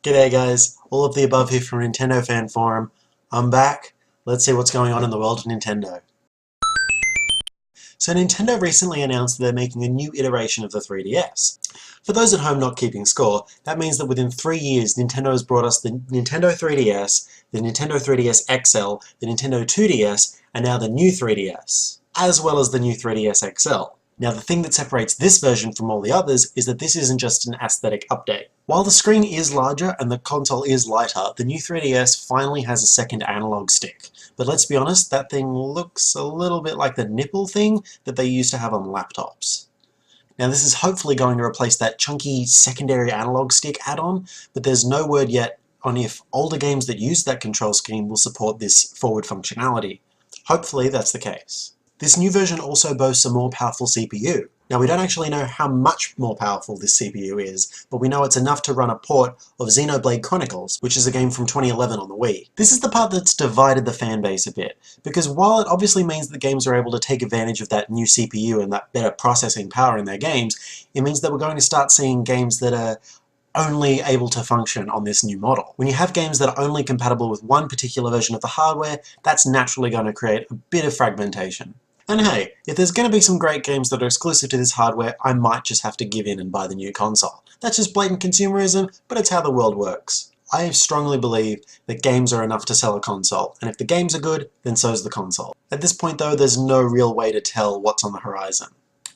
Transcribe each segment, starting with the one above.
G'day guys, all of the above here from Nintendo Fan Forum. I'm back. Let's see what's going on in the world of Nintendo. So Nintendo recently announced that they're making a new iteration of the 3DS. For those at home not keeping score, that means that within 3 years Nintendo has brought us the Nintendo 3DS, the Nintendo 3DS XL, the Nintendo 2DS, and now the new 3DS, as well as the new 3DS XL. Now the thing that separates this version from all the others is that this isn't just an aesthetic update. While the screen is larger and the console is lighter, the new 3DS finally has a second analog stick. But let's be honest, that thing looks a little bit like the nipple thing that they used to have on laptops. Now this is hopefully going to replace that chunky secondary analog stick add-on, but there's no word yet on if older games that use that control scheme will support this forward functionality. Hopefully that's the case. This new version also boasts a more powerful CPU. Now we don't actually know how much more powerful this CPU is, but we know it's enough to run a port of Xenoblade Chronicles, which is a game from 2011 on the Wii. This is the part that's divided the fanbase a bit, because while it obviously means that games are able to take advantage of that new CPU and that better processing power in their games, it means that we're going to start seeing games that are only able to function on this new model. When you have games that are only compatible with one particular version of the hardware, that's naturally going to create a bit of fragmentation. And hey, if there's going to be some great games that are exclusive to this hardware, I might just have to give in and buy the new console. That's just blatant consumerism, but it's how the world works. I strongly believe that games are enough to sell a console, and if the games are good, then so's the console. At this point though, there's no real way to tell what's on the horizon.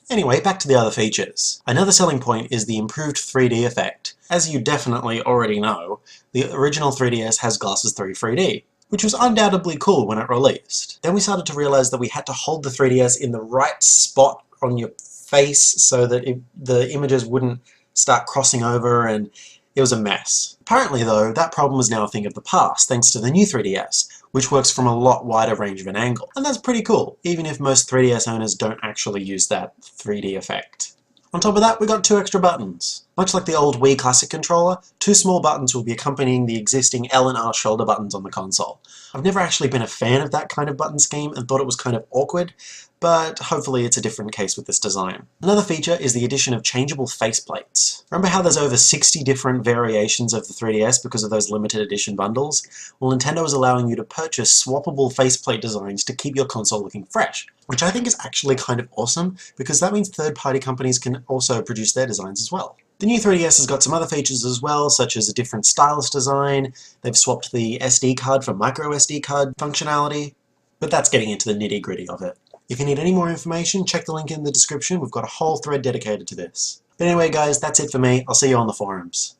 Anyway, back to the other features. Another selling point is the improved 3D effect. As you definitely already know, the original 3DS has Glasses 3 3D, which was undoubtedly cool when it released. Then we started to realize that we had to hold the 3DS in the right spot on your face so that the images wouldn't start crossing over, and it was a mess. Apparently though, that problem is now a thing of the past thanks to the new 3DS, which works from a lot wider range of an angle. And that's pretty cool, even if most 3DS owners don't actually use that 3D effect. On top of that, we got 2 extra buttons. Much like the old Wii Classic controller, 2 small buttons will be accompanying the existing L and R shoulder buttons on the console. I've never actually been a fan of that kind of button scheme and thought it was kind of awkward, but hopefully it's a different case with this design. Another feature is the addition of changeable faceplates. Remember how there's over 60 different variations of the 3DS because of those limited edition bundles? Well, Nintendo is allowing you to purchase swappable faceplate designs to keep your console looking fresh, which I think is actually kind of awesome because that means third-party companies can also produce their designs as well. The new 3DS has got some other features as well, such as a different stylus design. They've swapped the SD card for micro SD card functionality, but that's getting into the nitty-gritty of it. If you need any more information, check the link in the description. We've got a whole thread dedicated to this. But anyway guys, that's it for me. I'll see you on the forums.